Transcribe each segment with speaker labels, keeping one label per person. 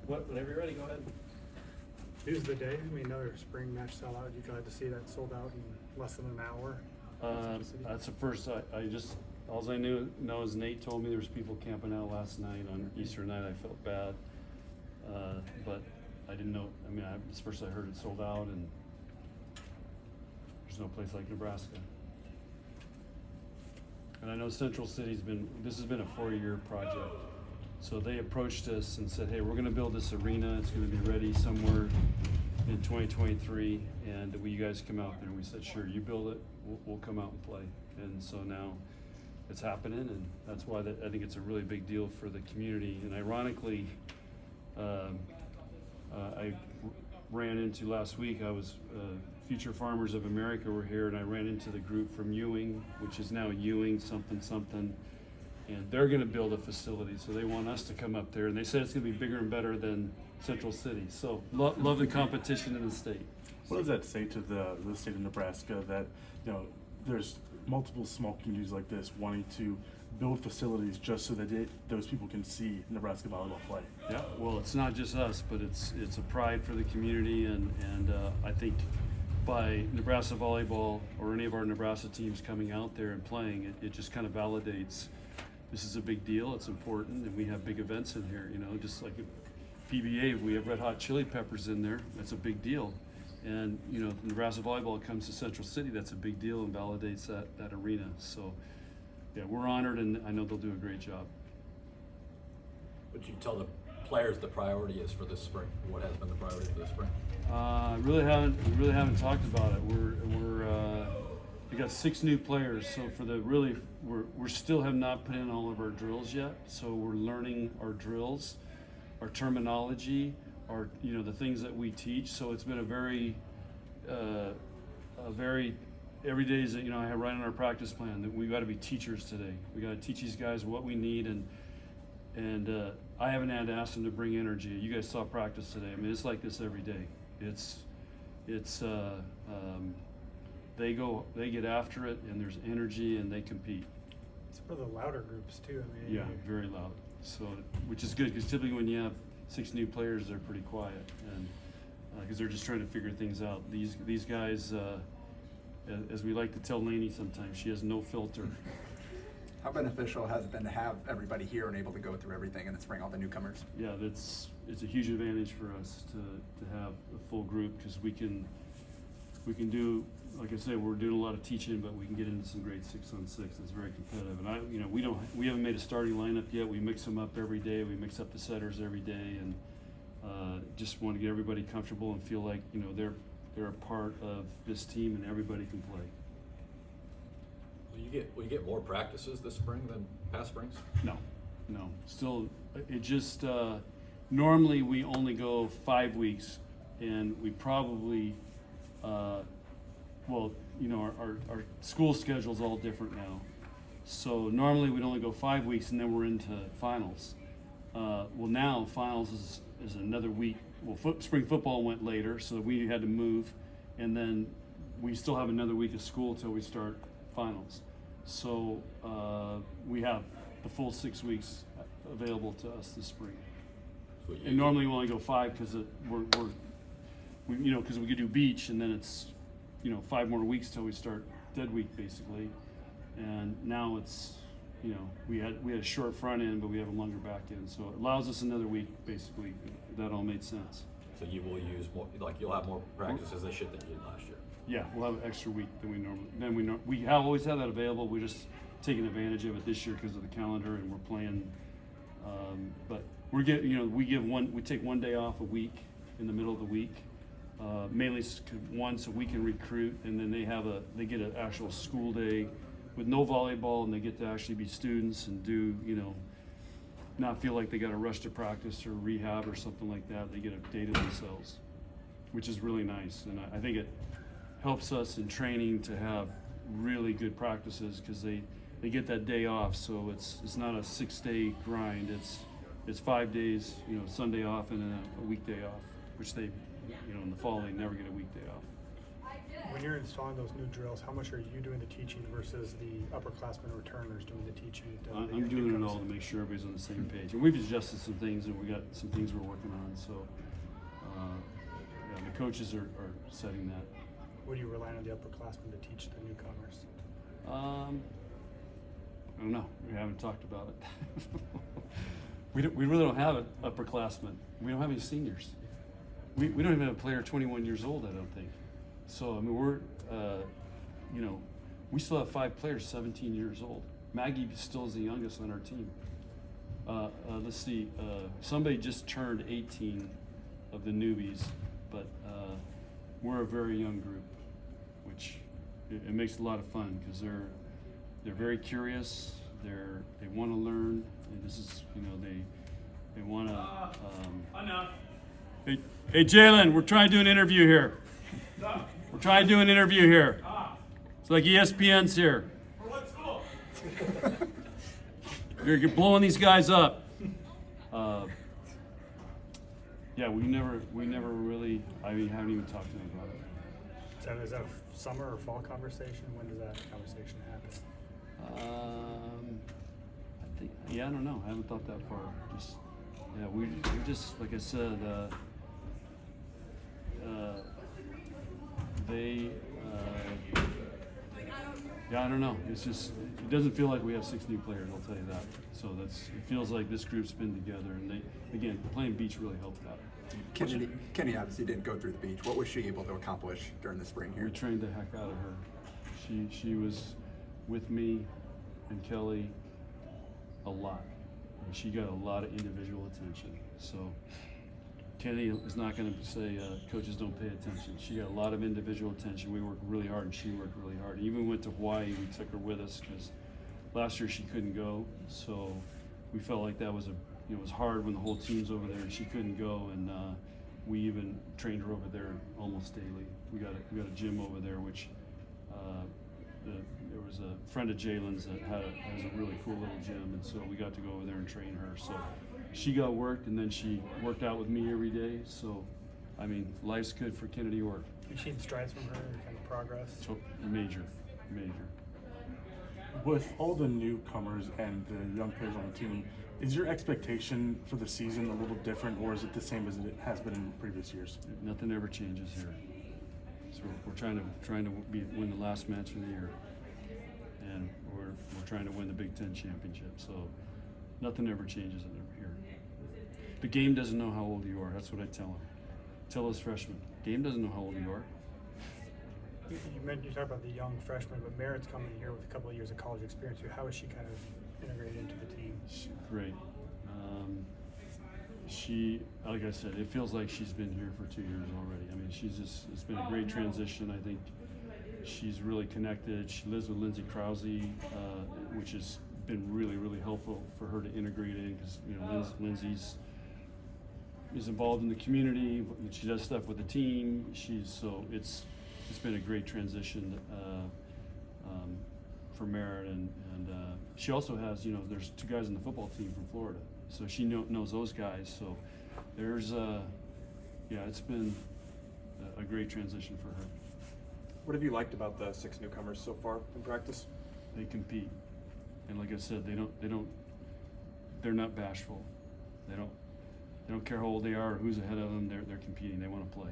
Speaker 1: Whenever you're ready, go ahead.
Speaker 2: News of the day. I mean, another spring match sellout. You glad to see that sold out in less than an hour?
Speaker 3: That's the first. All I know is Nate told me there was people camping out last night on Easter night. I felt bad, but I didn't know. I mean, it's the first I heard it sold out, and there's no place like Nebraska. And I know Central City's this has been a 4-year project. So they approached us and said, hey, we're gonna build this arena. It's gonna be ready somewhere in 2023, and will you guys come out there? And we said, sure, you build it, we'll come out and play. And so now it's happening, and that's why I think it's a really big deal for the community. And ironically, I ran into last week, Future Farmers of America were here, and I ran into the group from Ewing, which is now Ewing something, and they're gonna build a facility, so they want us to come up there, and they said it's gonna be bigger and better than Central City. So love the competition in the state.
Speaker 4: What does that say to the state of Nebraska that, there's multiple small communities like this wanting to build facilities just so that those people can see Nebraska volleyball play?
Speaker 3: Yeah, well, it's not just us, but it's a pride for the community, and I think by Nebraska Volleyball or any of our Nebraska teams coming out there and playing, it just kind of validates this is a big deal, it's important, and we have big events in here, just like a PBA, we have Red Hot Chili Peppers in there, that's a big deal. And, Nebraska Volleyball comes to Central City, that's a big deal and validates that arena. So, yeah, we're honored, and I know they'll do a great job.
Speaker 1: Would you tell the players the priority is for this spring? What has been the priority for this spring?
Speaker 3: We really haven't talked about it. We got 6 new players, so we still have not put in all of our drills yet. So we're learning our drills, our terminology, the things that we teach. So it's been a very every day is I have right on our practice plan that we got to be teachers today. We got to teach these guys what we need, and I haven't had to ask them to bring energy. You guys saw practice today. I mean, it's like this every day. They get after it, and there's energy, and they compete.
Speaker 2: It's for the louder groups too. I mean,
Speaker 3: Yeah, very loud. So, which is good because typically when you have 6 new players, they're pretty quiet, and because they're just trying to figure things out. These guys, as we like to tell Lainey sometimes, she has no filter.
Speaker 5: How beneficial has it been to have everybody here and able to go through everything in the spring, all the newcomers?
Speaker 3: Yeah, it's a huge advantage for us to have a full group because we can do, like I said, we're doing a lot of teaching, but we can get into some great 6-on-6. It's very competitive, and we haven't made a starting lineup yet. We mix them up every day. We mix up the setters every day, and just want to get everybody comfortable and feel like they're a part of this team and everybody can play.
Speaker 1: Will you get more practices this spring than past springs?
Speaker 3: No. Still, it just normally we only go 5 weeks, and we probably our school schedule's all different now. So normally we'd only go 5 weeks, and then we're into finals. Now finals is another week. Well, spring football went later, so we had to move, and then we still have another week of school till we start finals. So we have the full 6 weeks available to us this spring. And normally we only go 5 because because we could do beach, and then it's 5 more weeks till we start dead week basically. And now it's we had a short front end, but we have a longer back end, so it allows us another week basically. That all made sense.
Speaker 1: So you will use more, you'll have more practices this year than you did last year.
Speaker 3: Yeah, we'll have an extra week than we normally. We have always had that available. We're just taking advantage of it this year because of the calendar, and we're playing. But we take 1 day off a week in the middle of the week, mainly once a week in recruit, and then they get an actual school day with no volleyball, and they get to actually be students and do not feel like they got to rush to practice or rehab or something like that. They get a day to themselves, which is really nice, and I think it helps us in training to have really good practices because they get that day off. So it's not a 6-day grind. It's 5 days, Sunday off and then a weekday off, which they, in the fall they never get a weekday off.
Speaker 2: When you're installing those new drills, how much are you doing the teaching versus the upperclassmen returners doing the teaching?
Speaker 3: I'm doing it all to make sure everybody's on the same page. And we've adjusted some things, and we got some things we're working on. So, yeah, the coaches are setting that.
Speaker 2: Would you rely on the upperclassmen to teach the newcomers?
Speaker 3: I don't know. We haven't talked about it. we really don't have an upperclassmen. We don't have any seniors. We don't even have a player 21 years old, I don't think. So, I mean, we're, you know, we still have 5 players 17 years old. Maggie still is the youngest on our team. Let's see, somebody just turned 18 of the newbies, but we're a very young group, which it makes a lot of fun because they're very curious. They want to learn, and this is, you know, they want to.
Speaker 6: Enough.
Speaker 3: Hey, Jalen, we're trying to do an interview here. We're trying to do an interview here. It's like ESPN's here.
Speaker 6: For what school?
Speaker 3: You're blowing these guys up. Yeah, we never really. I mean, haven't even talked to them about it.
Speaker 2: Is that a summer or fall conversation? When does that conversation happen?
Speaker 3: I think. Yeah, I don't know. I haven't thought that far. Just. Yeah, we just, like I said. They. Yeah, I don't know. It's just, it doesn't feel like we have 6 new players, I'll tell you that. So it feels like this group's been together, and again, playing beach really helped that.
Speaker 5: Kenny obviously didn't go through the beach. What was she able to accomplish during the spring here?
Speaker 3: We trained the heck out of her. She was with me and Kelly a lot, and she got a lot of individual attention. So Kenny is not going to say coaches don't pay attention. She got a lot of individual attention. We worked really hard, and she worked really hard. Even went to Hawaii. We took her with us because last year she couldn't go. So we felt like that was it was hard when the whole team's over there and she couldn't go. And we even trained her over there almost daily. We got a gym over there, which there was a friend of Jalen's that has a really cool little gym, and so we got to go over there and train her. So she got worked, and then she worked out with me every day. So, I mean, life's good for Kennedy Orr.
Speaker 2: Have you seen strides from her, kind of progress?
Speaker 3: So major.
Speaker 4: With all the newcomers and the young players on the team, is your expectation for the season a little different, or is it the same as it has been in previous years?
Speaker 3: Nothing ever changes here. So we're trying to win the last match of the year, and we're trying to win the Big Ten championship. So nothing ever changes here. The game doesn't know how old you are. That's what I tell them. Tell us freshmen. Game doesn't know how old you are.
Speaker 2: You talk about the young freshman, but Merritt's coming here with a couple of years of college experience. How is she kind of integrated into the team?
Speaker 3: Great. She, like I said, it feels like she's been here for 2 years already. I mean, it's been a great transition. I think she's really connected. She lives with Lindsay Krause, which has been really, really helpful for her to integrate in because, you know, Lindsay's is involved in the community. She does stuff with the team. It's been a great transition for Merritt, and she also has, you know, there's 2 guys on the football team from Florida, so she knows those guys. So there's it's been a great transition for her.
Speaker 6: What have you liked about the 6 newcomers so far in practice?
Speaker 3: They compete, and like I said, they're not bashful. They don't care how old they are or who's ahead of them. They're competing. They want to play.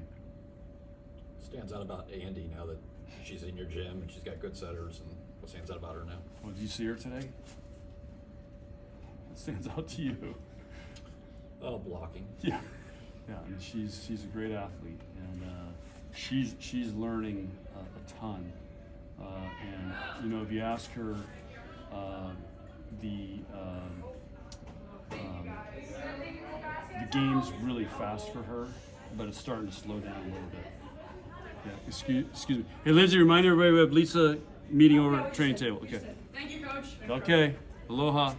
Speaker 1: Stands out about Andy now that she's in your gym and she's got good setters, and what stands out about her now?
Speaker 3: Well, did you see her today? What stands out to you?
Speaker 1: Oh, blocking.
Speaker 3: Yeah, I mean, she's a great athlete, and she's learning a ton. And you know, if you ask her, the game's really fast for her, but it's starting to slow down a little bit. Yeah, excuse me. Hey, Lindsay, remind everybody we have Lisa meeting over at the training table. Okay.
Speaker 7: Thank you, Coach.
Speaker 3: Okay. Aloha.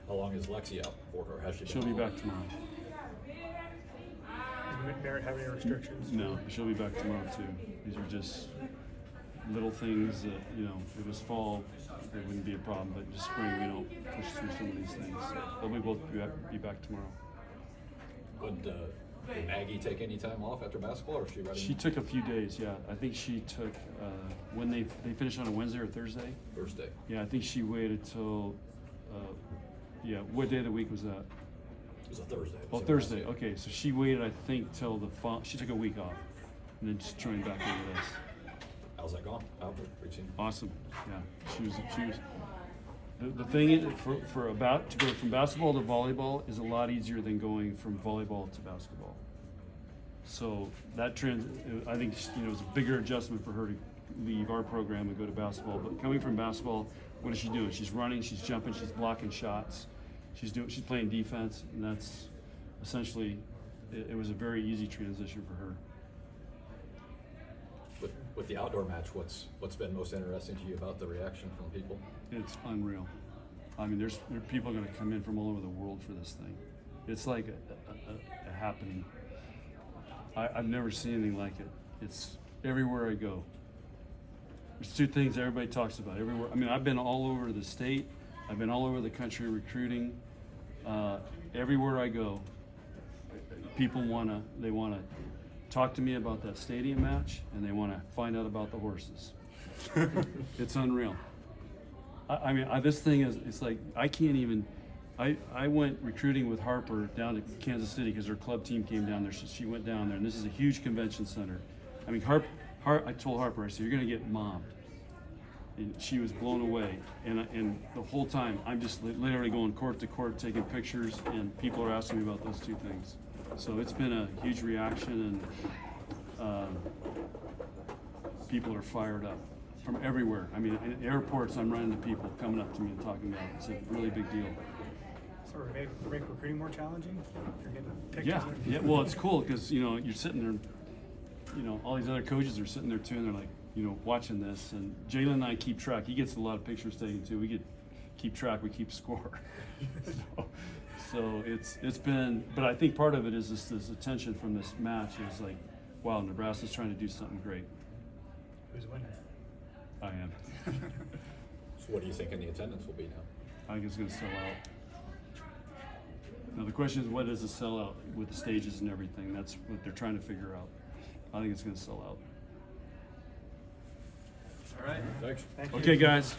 Speaker 1: How long is Lexi out for, or has she been?
Speaker 3: She'll be back tomorrow.
Speaker 2: Does Merritt have any restrictions?
Speaker 3: No, she'll be back tomorrow too. These are just little things that, you know, if it was fall, it wouldn't be a problem, but just spring, we don't push through some of these things. So they'll be both be back tomorrow.
Speaker 1: Would Did Maggie take any time off after basketball, or is she ready?
Speaker 3: She took a few days, yeah. I think she took, when they finished on a Wednesday or Thursday?
Speaker 1: Thursday.
Speaker 3: Yeah, I think she waited till, yeah, what day of the week was that?
Speaker 1: It was a Thursday.
Speaker 3: Oh, Thursday, okay, so she waited, I think, till she took a week off, and then just joined back in with us.
Speaker 1: How's that gone? How's the routine?
Speaker 3: Awesome, yeah, she was, the thing is, to go from basketball to volleyball is a lot easier than going from volleyball to basketball. So that I think, it was a bigger adjustment for her to leave our program and go to basketball, but coming from basketball, what is she doing? She's running, she's jumping, she's blocking shots, she's playing defense, and that's essentially, it was a very easy transition for her.
Speaker 1: With the outdoor match, what's been most interesting to you about the reaction from people?
Speaker 3: It's unreal. I mean, there are people going to come in from all over the world for this thing. It's like a happening. I've never seen anything like it. It's everywhere I go. There's two things everybody talks about everywhere. I mean, I've been all over the state. I've been all over the country recruiting. Everywhere I go, people want to talk to me about that stadium match, and they want to find out about the horses. It's unreal. I mean, this thing is, it's like, I can't even, I went recruiting with Harper down to Kansas City because her club team came down there. She went down there, and this is a huge convention center. I mean, I told Harper, I said, you're going to get mobbed. And she was blown away. And the whole time, I'm just literally going court to court, taking pictures, and people are asking me about those two things. So it's been a huge reaction, and people are fired up from everywhere. I mean, in airports, I'm running into people coming up to me and talking about it. It's a really big deal.
Speaker 2: So make recruiting more challenging? You're getting pictures
Speaker 3: Yeah,
Speaker 2: of-
Speaker 3: yeah. Well, it's cool because you're sitting there. All these other coaches are sitting there too, and they're like, watching this. And Jalen and I keep track. He gets a lot of pictures taken too. We keep track. We keep score. So it's been. But I think part of it is this attention from this match is like, wow, Nebraska's trying to do something great.
Speaker 2: Who's winning?
Speaker 3: I am.
Speaker 1: So what do you think the attendance will be now?
Speaker 3: I think it's going to sell out. Now the question is, what does it sell out with the stages and everything? That's what they're trying to figure out. I think it's going to sell out.
Speaker 1: All right. Thanks.
Speaker 2: Thank you.
Speaker 3: Okay, guys.